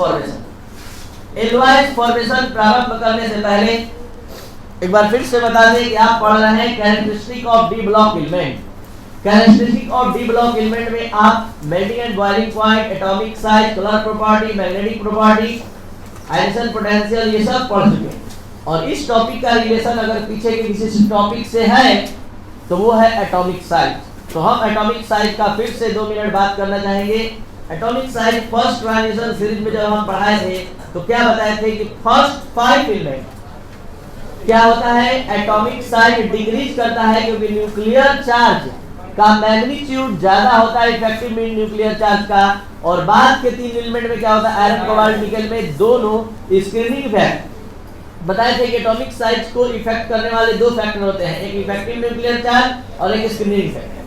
Formation. LOI formation प्रारंभ करने से पहले एक बार फिर से बता दें कि आप पढ़ रहे हैं characteristic of D block element. Characteristic of D block element में आप melting and boiling point, atomic size, colour property, magnetic property, ionisation potential ये सब पढ़ चुके हैं। और इस टॉपिक का रिलेशन अगर पीछे के किसी टॉपिक से है तो वो है एटॉमिक साइज। तो हम एटॉमिक साइज का फिर से 2 मिनट बात करना चाहेंगे। Atomic size first transition series में जब हम पढ़ाए थे तो क्या बताए थे कि फर्स्ट 5 एलिमेंट क्या होता है, एटॉमिक साइज डिक्रीज करता है क्योंकि न्यूक्लियर चार्ज का मैग्नीट्यूड ज्यादा होता है इफेक्टिव मीन न्यूक्लियर चार्ज का। और बाद के 3 एलिमेंट में क्या होता है, आयरन कोबाल्ट निकल में दोनों स्क्रीनिंग इफेक्ट बताए थे कि एटॉमिक साइज को इफेक्ट करने वाले 2 फैक्टर होते हैं, एक इफेक्टिव न्यूक्लियर चार्ज और एक स्क्रीनिंग इफेक्ट।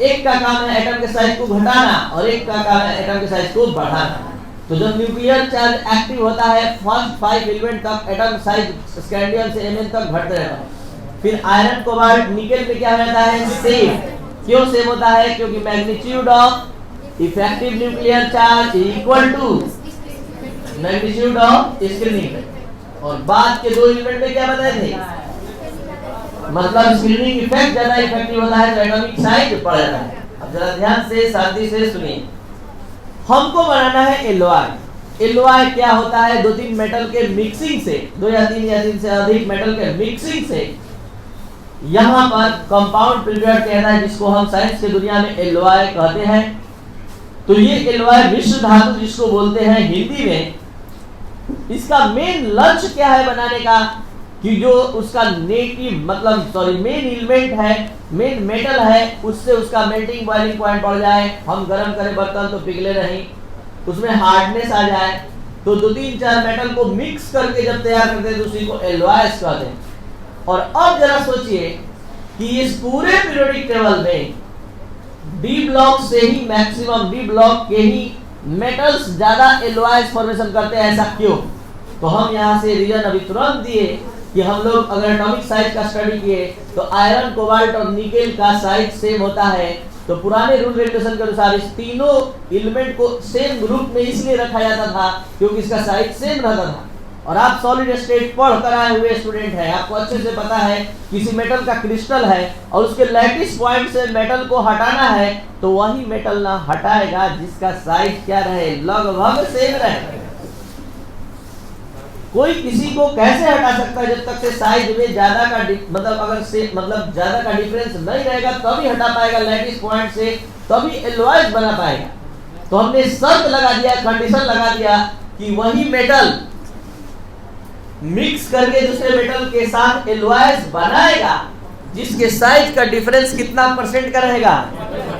एक का काम है एटम के साइज को घटाना और एक का काम है एटम के साइज को बढ़ाना। तो जब न्यूक्लियर चार्ज एक्टिव होता है फर्स्ट 5 एलिमेंट तक एटम साइज स्कैंडियम से Mn तक घटता रहता है। फिर आयरन कोबाल्ट निकल में क्या रहता है, सेम। क्यों सेम होता है, क्योंकि magnitude of effective nuclear charge equal to magnitude of screening. और बाद के 2 एलिमेंट में क्या बताए थे, मतलब स्क्रीनिंग इफेक्ट ज्यादा इफेक्टिव होता है तो एटॉमिक साइज बढ़ जाता है। अब जरा ध्यान से शांति से सुनिए, हमको बनाना है एलओआई। एलओआई क्या होता है, 2-3 मेटल के मिक्सिंग से, 2 या 3 से अधिक मेटल के मिक्सिंग से यहाँ पर कंपाउंड प्रिपेयर कहता है, जिसको हम साइंस की दुनिया में एलओआई कहते हैं। तो ये एलओआई मिश्र धातु जिसको बोलते हैं हिंदी में, इसका मेन लक्ष्य क्या है बनाने का, कि जो उसका नेटिव मतलब मेन एलिमेंट है, मेन मेटल है, उससे उसका मेल्टिंग बॉइलिंग पॉइंट बढ़ जाए, हम गर्म करें बर्तन तो पिघले नहीं, उसमें हार्डनेस आ जाए। तो 2-3-4 मेटल को मिक्स करके जब तैयार करते हैं तो उसी को एलओआईस कहते हैं। और अब जरा सोचिए कि इस पूरे पीरियोडिक टेबल में डी ब्लॉक से ही मैक्सिमम डी ब्लॉक के ही मेटल्स ज्यादा एलओआईस फॉर्मेशन करते हैं, ऐसा क्यों? तो हम यहाँ से रीजन अभी तुरंत दिए कि हम लोग अगर एटॉमिक साइज का स्टडी किए तो आयरन कोबाल्ट और निकेल का साइज सेम होता है। तो पुराने रूल रेगुलेशन के अनुसार इस तीनों एलिमेंट को सेम ग्रुप में इसलिए रखा जाता था क्योंकि इसका साइज सेम रहता था। और आप सॉलिड स्टेट पढ़ कर आए हुए स्टूडेंट हैं, आपको अच्छे से पता है किसी मेटल का क्रिस्टल है और उसके लैटिस पॉइंट से मेटल को हटाना है तो वही मेटल ना हटाएगा जिसका साइज क्या रहे, लगभग सेम रहे। कोई किसी को कैसे हटा सकता है जब तक से साइज में ज्यादा का मतलब अगर से मतलब ज्यादा का डिफरेंस नहीं रहेगा तभी हटा पाएगा लैटिस पॉइंट से, तभी एलओआईस बना पाएगा। तो हमने शर्त लगा दिया, कंडीशन लगा दिया कि वही मेटल मिक्स करके दूसरे मेटल के साथ एलओआईस बनाएगा जिसके साइज का डिफरेंस कितना परसेंट का रहेगा,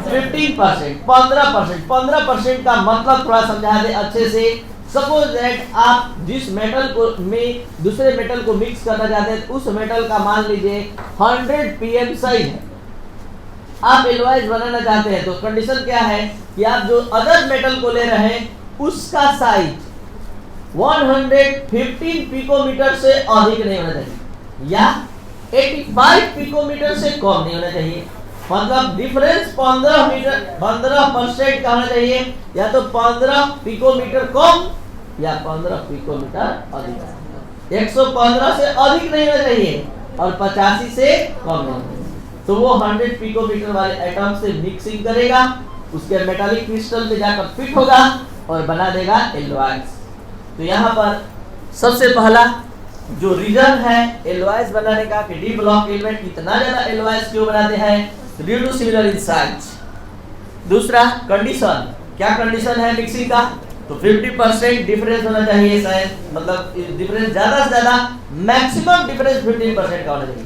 15%, 15%। 15% का मतलब थोड़ा समझा दे अच्छे से। सपोज दैट आप जिस मेटल को में दूसरे मेटल को मिक्स करना चाहते हैं उस मेटल का मान लीजिए 100 pm साइज है, आप एलओआईस बनाना चाहते हैं तो कंडीशन क्या है कि आप जो अदर मेटल को ले रहे हैं उसका साइज 115 पिकोमीटर से अधिक नहीं होना चाहिए या 85 पिकोमीटर से कम नहीं होना चाहिए। मतलब डिफरेंस 15% का होना चाहिए, या तो 15 पिकोमीटर कम या 15 पिकोमीटर अधिक। 115 से अधिक नहीं होना चाहिए और 85 से कम नहीं। तो वो 100 पिकोमीटर वाले एटम से मिक्सिंग करेगा, उसके मेटालिक क्रिस्टल में जाकर फिट होगा और बना देगा एलओआईस। तो यहाँ पर सबसे पहला जो रीजन है एलओआईस बनाने का कि डी ब्लॉक एलिमेंट इतना ज्यादा एलओआईस क्यों बनाते हैं, due to similar in size. दूसरा कंडीशन, क्या कंडीशन है मिक्सिंग का, तो 50% डिफरेंस होना चाहिए, शायद मतलब डिफरेंस ज्यादा से ज्यादा मैक्सिमम डिफरेंस 15% का होना चाहिए।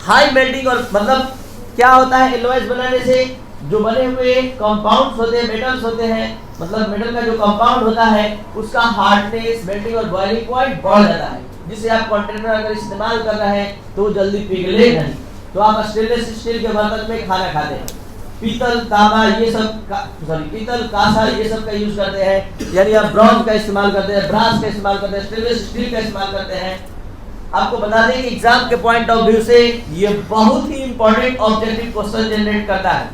हाई मेल्टिंग, और मतलब क्या होता है एलओआईस बनाने से जो बने हुए कंपाउंड्स होते हैं, मेटल्स होते हैं, मतलब मेटल का जो कंपाउंड होता है उसका हार्डनेस, मेल्टिंग और बॉइलिंग पॉइंट बढ़ जाता है, जिससे आप कंटेनर अगर इस्तेमाल कर रहे हैं तो वो जल्दी पिघले नहीं। तो आप स्टेनलेस स्टील के बर्तन में खाना खाते हैं, पीतल तांबा ये सब पीतल कांसा ये सब का यूज करते हैं, यानी आप ब्रॉन्ज का इस्तेमाल करते हैं, ब्रास का इस्तेमाल करते हैं, स्टेनलेस स्टील का इस्तेमाल करते हैं। आपको बता दें कि एग्जाम के पॉइंट ऑफ व्यू से ये बहुत ही इंपॉर्टेंट ऑब्जेक्टिव क्वेश्चन जनरेट करता है।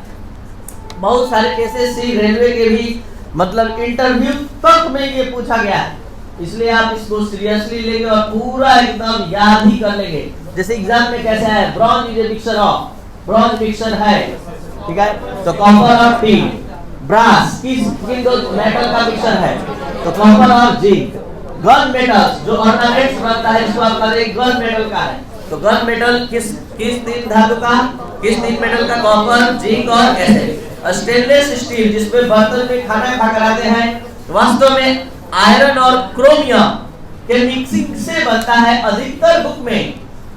बहुत सारे केसेस रेलवे के भी मतलब इंटरव्यू तक में ये पूछा गया है, इसलिए आप इसको सीरियसली लेंगे और पूरा एकदम याद ही कर लेंगे। जैसे एग्जाम में कैसे है, bronze is a mixture of, bronze mixture है, ठीक है, तो कॉपर और टिन। ब्रास किन दो मेटल का मिक्सचर है, तो कॉपर और जिंक। गन मेटल्स जो ऑर्नामेंट्स बनता है इसको आप कह दें गन मेटल का है, तो गन मेटल किस तीन धातु का, किस तीन मेटल का, कॉपर, जिंक और एसिड। स्टेनलेस स्टील जिसमें बर्तन में खाना खाकर आते हैं, वास्तव में आयरन और क्रोमियम के मिक्सिंग से बनता है। अधिकतर बुक में,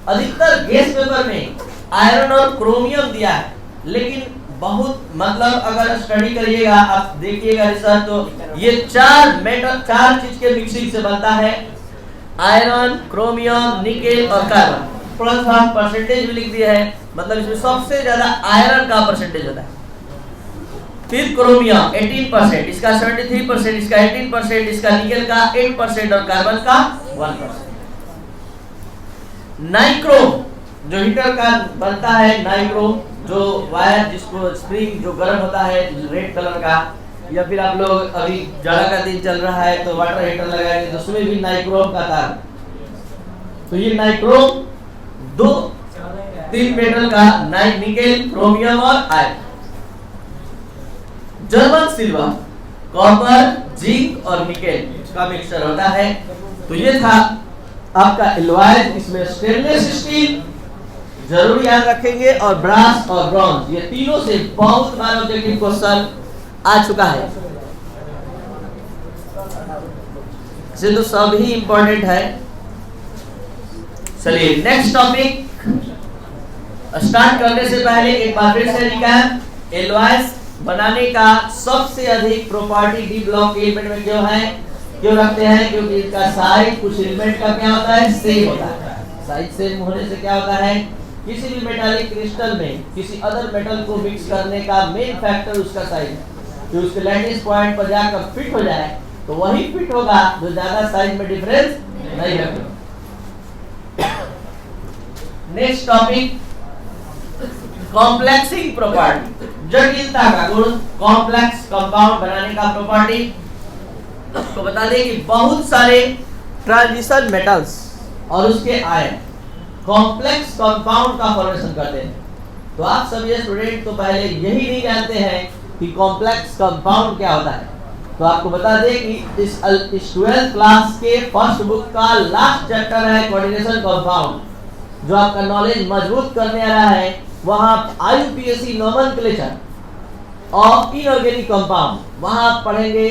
अधिकतर गेस्ट पेपर में आयरन और क्रोमियम दिया है, लेकिन बहुत मतलब अगर स्टडी करिएगा आप देखिएगा रिसर्च, तो ये चार चीज के मिक्सिंग से बनता है, आयरन, क्रोमियम, निकेल और कार्बन। प्लस हम परसेंटेज भी लिख दिया है, मतलब इसमें सबसे ज्यादा आयरन का परसेंटेज होता है, फिर क्रोमियम 18%, इसका 73%, इसका 18%, इसका निकेल का 8% और कार्बन का 1%। नाइक्रोम जो हीटर का बनता है, नाइक्रोम जो वायर जिसको स्प्रिंग जो गर्म होता है रेड कलर का, या फिर आप लोग अभी जाड़ा का दिन चल रहा है तो वाटर हीटर लगाएंगे तो उसमें भी नाइक्रोम का तार। तो ये नाइक्रोम तीन मेटल का, निकेल, क्रोमियम और iron. German silver, copper, zinc और निकेल का मिक्सचर होता है। तो ये था आपका एलॉय, इसमें स्टेनलेस स्टील जरूर याद रखेंगे, और ब्रास और ब्रॉन्ज, ये तीनों से बहुत बार ऑब्जेक्टिव क्वेश्चन आ चुका है, इसे तो सब ही इंपॉर्टेंट है। चलिए नेक्स्ट टॉपिक स्टार्ट करने से पहले एक बार फिर से रिकैप। एलॉयस बनाने का सबसे अधिक प्रॉपर्टी डी ब्लॉक एलिमेंट में क्यों रखते हैं, क्योंकि इसका साइज कुछ एलिमेंट का क्या होता है, सेम होता है। साइज सेम होने से क्या होता है, किसी भी मेटालिक क्रिस्टल में किसी अदर मेटल को मिक्स करने का मेन फैक्टर उसका साइज है, कि उसके लैटिस पॉइंट पर जाकर फिट हो जाए तो वही फिट होगा जो ज्यादा साइज में डिफरेंस नहीं रखेगा। नेक्स्ट टॉपिक कॉम्प्लेक्सिंग प्रॉपर्टी, जटिलता का गुण, कॉम्प्लेक्स कंपाउंड बनाने का प्रॉपर्टी। तो बता दें कि बहुत सारे ट्रांजिशन मेटल्स और उसके आयन कॉम्प्लेक्स कंपाउंड का फॉर्मेशन करते हैं। तो आप सभी स्टूडेंट तो पहले यही नहीं जानते हैं कि कॉम्प्लेक्स कंपाउंड क्या होता है। तो आपको बता दें कि इस 12th क्लास के फर्स्ट बुक का लास्ट चैप्टर है कोऑर्डिनेशन कंपाउंड, जो आपका नॉलेज मजबूत करने आ रहा है। वहां IUPAC nomenclature of inorganic compound, वहां आप पढ़ेंगे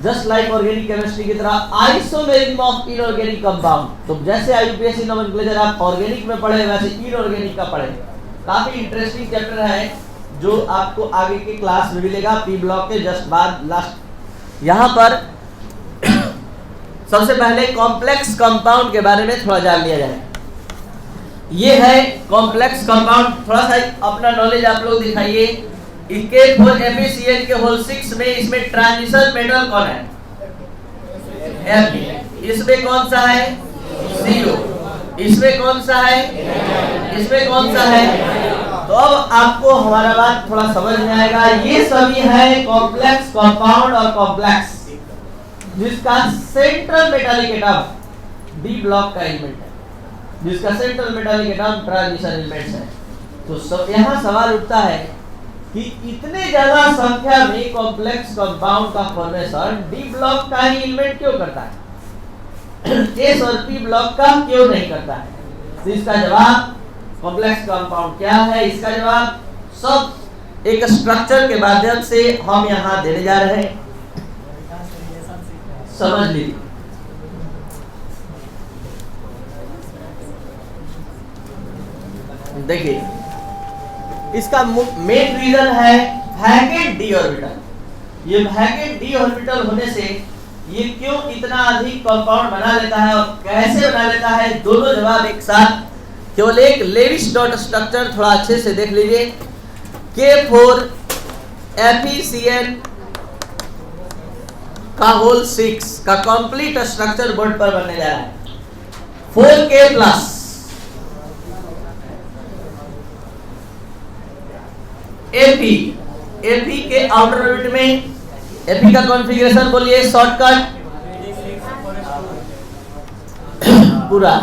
जस्ट लाइक ऑर्गेनिक केमिस्ट्री की तरह आइसोमेरिज्म ऑफ इनऑर्गेनिक कंपाउंड। तो जैसे IUPAC नोमेनक्लेचर आप ऑर्गेनिक में पढ़े, वैसे इनऑर्गेनिक का पढ़े। काफी इंटरेस्टिंग चैप्टर है जो आपको आगे के क्लास में मिलेगा, पी ब्लॉक के जस्ट बाद लास्ट। यहाँ पर सबसे पहले कॉम्प्लेक्स कंपाउंड के बारे में थोड़ा जान लिया जाए। ये है कॉम्प्लेक्स कंपाउंड, थोड़ा सा अपना नॉलेज आप लोग दिखाइए। के होल 6 में इसमें ट्रांजिशन मेटल कौन है, Fe। इसमें कौन सा है, CO। इसमें कौन सा है, इसमें कौन सा है। तो अब आपको हमारा बात थोड़ा समझ में आएगा। ये सभी है कॉम्प्लेक्स कंपाउंड और कॉम्प्लेक्स जिसका central metallic atom D block का एलिमेंट है, जिसका central metallic atom transition elements है। तो यहाँ सवाल उठता है कि इतने ज्यादा संख्या में कॉम्प्लेक्स कंपाउंड का फॉर्मेशन डी ब्लॉक का ही एलिमेंट क्यों करता है, एस और पी ब्लॉक का क्यों नहीं करता है। तो इसका जवाब कॉम्प्लेक्स कंपाउंड क्या है, इसका जवाब सब एक स्ट्रक्चर के माध्यम से हम यहाँ देने जा रहे हैं, समझ लीजिए। देखिए इसका मेन रीजन है वैकेंट डी ऑर्बिटल। ये वैकेंट डी ऑर्बिटल होने से ये क्यों इतना अधिक कंपाउंड बना लेता है और कैसे बना लेता है, दोनों जवाब एक साथ। केवल एक लेविस डॉट स्ट्रक्चर थोड़ा अच्छे से देख लीजिए। K4 FeCN का होल 6 का कंप्लीट स्ट्रक्चर बोर्ड पर बनने जा रहा है। 4K प्लस Fe के आउटर ऑर्बिट में एपी का कॉन्फ़िगरेशन बोलिए शॉर्टकट पूरा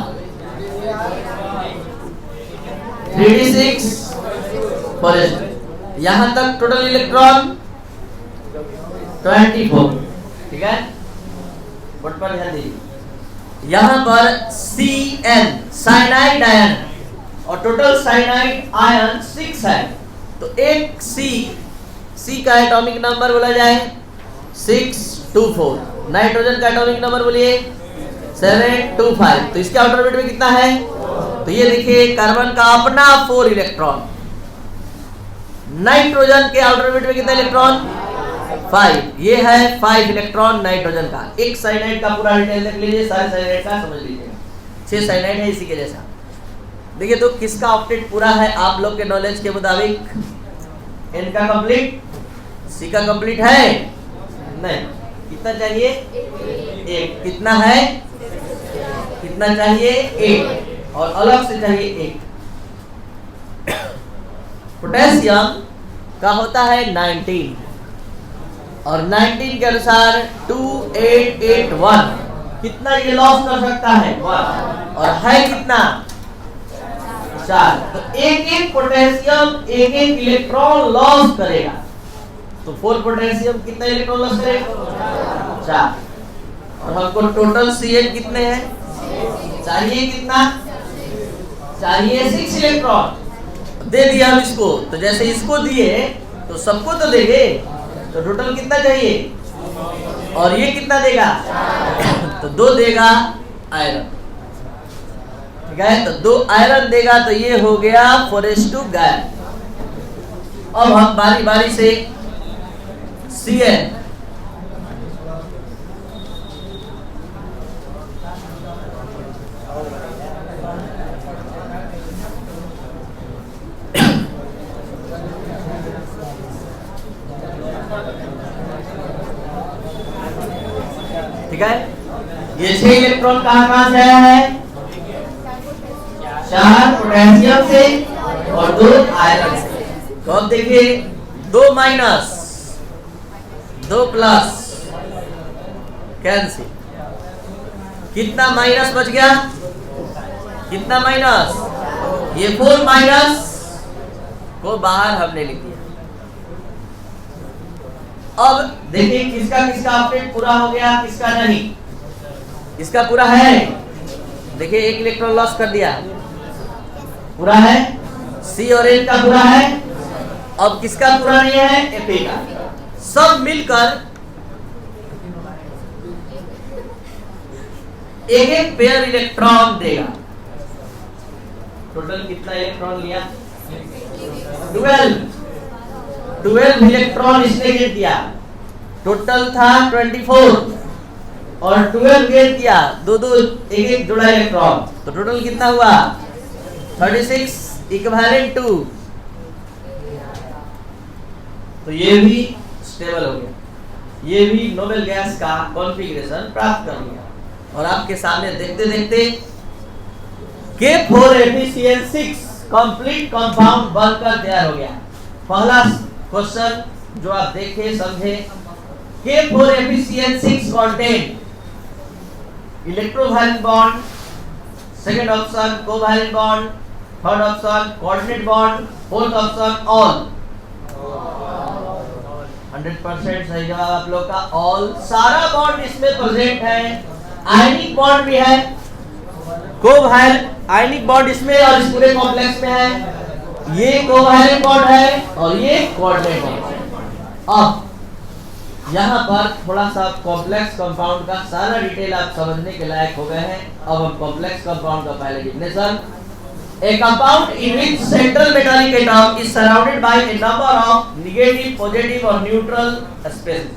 3d6 फॉरेस्ट, यहां तक टोटल इलेक्ट्रॉन 24। ठीक है, बोर्ड पर ध्यान दीजिए। यहां पर Cn साइनाइड आयन और टोटल साइनाइड आयन 6 है, तो एक C का एटॉमिक नंबर बोला जाए 624। नाइट्रोजन का एटॉमिक नंबर बोलिए 725। तो इसके आउटर ऑर्बिट में कितना है? तो ये देखिए कार्बन का अपना 4 इलेक्ट्रॉन, नाइट्रोजन के आउटर ऑर्बिट में कितना इलेक्ट्रॉन? 5। ये है 5 इलेक्ट्रॉन नाइट्रोजन का। एक साइनाइड का पूरा डिटेल देख लीजिए, सारे साइनाइड का समझ लीजिए। 6 साइनाइड है इसी के जैसा। देखिए तो किसका ऑक्टेट पूरा है आप लोग के नॉलेज के मुताबिक? N का कंप्लीट, C का कंप्लीट है? नहीं। कितना चाहिए? 1। कितना है? कितना चाहिए? 1। और अलग से चाहिए 1। पोटेशियम का होता है 19 और 19 के अनुसार 2881 कितना ये लॉस कर सकता है? 1। और है कितना? 4। तो एक पोटेशियम एक इलेक्ट्रॉन लॉस करेगा। तो 4 पोटेशियम कितना इलेक्ट्रॉन लॉस करेगा? 4। और हमको टोटल Cn कितने हैं? चाहिए कितना? चाहिए 6 इलेक्ट्रॉन। दे दिया हम इसको, तो जैसे इसको दिए तो सबको तो देंगे, तो टोटल कितना चाहिए? और ये कितना देगा? तो 2 देगा आयरन। ठीक है, तो 2 आयरन देगा, तो ये हो गया 4:2 गैप। अब हम बारी बारी से Cn ठीक है, ये 6 इलेक्ट्रॉन कहां से आया है? 4 पोटेशियम से और 2 आयरन से। तो अब देखिए 2 माइनस 2 प्लस कैंसिल, कितना माइनस बच गया? कितना माइनस? ये 4 माइनस को बाहर हमने लिख दिया। अब देखिए किसका किसका ऑक्टेट पूरा हो गया, किसका नहीं। इसका पूरा है, देखिए 1 इलेक्ट्रॉन लॉस कर दिया, पूरा है। C और N का पूरा है। अब किसका पूरा नहीं है? Fe का। सब मिलकर एक पेयर इलेक्ट्रॉन देगा। टोटल कितना इलेक्ट्रॉन लिया? 12 इलेक्ट्रॉन इसने गेट किया। टोटल था 24 और 12 गेट किया, 2 एक जुड़ा इलेक्ट्रॉन, तो टोटल कितना हुआ? 36 इक्विवेलेंट टू। तो ये भी स्टेबल हो गया, ये भी नोबेल गैस का कॉन्फ़िगरेशन प्राप्त कर लिया। और आपके सामने देखते देखते K4FeCN6 कंप्लीट कंपाउंड बनकर तैयार हो गया। पहला क्वेश्चन जो आप देखे समझे, K4FeCN6 contain electrovalent bond, second option covalent bond, third option coordinate bond, fourth option all. 100% सही जवाब आप लोग का ऑल। सारा बॉन्ड इसमें प्रेजेंट है, आयनिक बॉन्ड भी है, कोवैलेंट आयनिक बॉन्ड इसमें और इस पूरे कॉम्प्लेक्स में है। ये कोवैलेंट बॉन्ड है और ये कोऑर्डिनेट बॉन्ड है। अब यहाँ पर थोड़ा सा कॉम्प्लेक्स कंपाउंड का सारा डिटेल आप समझने के लायक हो गए हैं। अब हम कॉम्प्लेक्स कंपाउंड का पहले definition. A compound in which central metallic atom is surrounded by a number of negative, positive or neutral species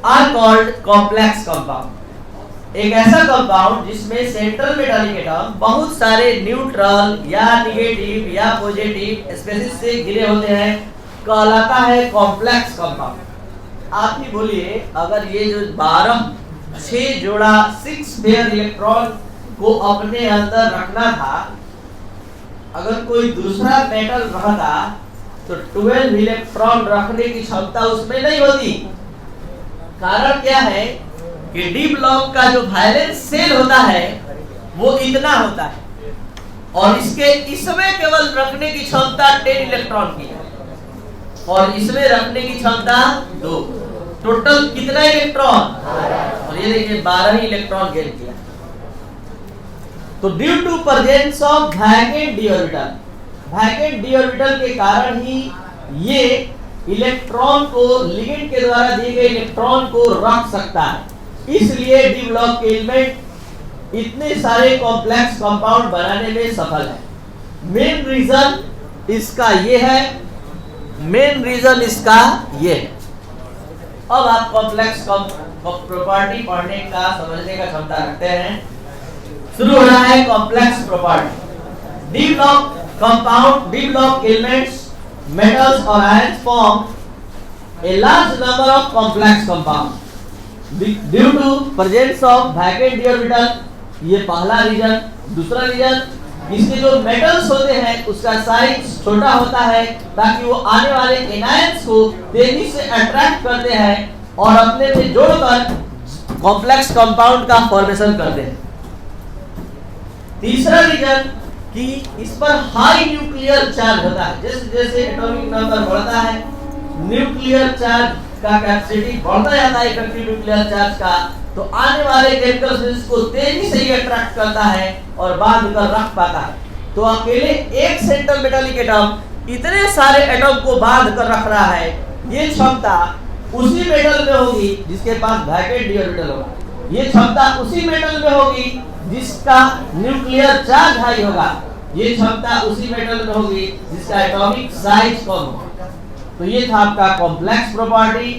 are called complex compound. एक ऐसा कंपाउंड जिसमें सेंट्रल मेटालिक एटम बहुत सारे न्यूट्रल या निगेटिव या positive spaces से घिरे होते हैं, कहलाता है कॉम्प्लेक्स कंपाउंड। आप ही बोलिए, अगर ये जो 6 जोड़ा 6 पेयर इलेक्ट्रॉन को अपने अंदर रखना था, अगर कोई दूसरा मेटल रहता तो 12 इलेक्ट्रॉन रखने की क्षमता उसमें नहीं होती। कारण क्या है कि डी ब्लॉक का जो वैलेंस शेल होता है वो इतना होता है और इसमें केवल रखने की क्षमता 10 इलेक्ट्रॉन की है और इसमें रखने की क्षमता 2। टोटल कितना इलेक्ट्रॉन? और ये देखिए 12 ही इलेक्ट्रॉन गेन किया। तो due to presence of vacant d orbital, vacant d orbital के कारण ही ये इलेक्ट्रॉन को लिगेंड के द्वारा दिए गए इलेक्ट्रॉन को रख सकता है। इसलिए डी ब्लॉक के एलिमेंट इतने सारे कॉम्प्लेक्स कंपाउंड बनाने में सफल है। मेन रीजन इसका ये है, मेन रीजन इसका ये है। अब आप कॉम्प्लेक्स प्रॉपर्टी पढ़ने का समझने का क्षमता रखते हैं। शुरू हो रहा है complex property. D block compound, D block elements, metals or ions form a large number of complex compounds due to presence of vacant d orbital। ये पहला रीजन। दूसरा रीजन इसके जो मेटल्स होते हैं उसका साइज छोटा होता है ताकि वो आने वाले एनायंस को तेजी से अट्रैक्ट करते हैं और अपने में जोड़कर कॉम्प्लेक्स कंपाउंड का फॉर्मेशन करते हैं। तीसरा रीजन कि इस पर हाई न्यूक्लियर चार्ज होता है। जैसे जैसे एटॉमिक नंबर बढ़ता है न्यूक्लियर चार्ज का कैपेसिटी बढ़ता जाता है, इफेक्टिव न्यूक्लियर चार्ज का, तो आने वाले केमिकल्स को तेजी से ही अट्रैक्ट करता है और बांध कर रख पाता है। तो अकेले एक सेंट्रल मेटालिक एटम इतने सारे एटम को बांध कर रख रहा है, ये क्षमता उसी मेटल में होगी जिसके पास वैकेंट डी ऑर्बिटल होगा। ये क्षमता उसी मेटल में होगी जिसका न्यूक्लियर चार्ज हाई होगा। ये क्षमता उसी मेटल में होगी जिसका एटॉमिक साइज कम होगा। तो ये था आपका कॉम्प्लेक्स प्रॉपर्टी।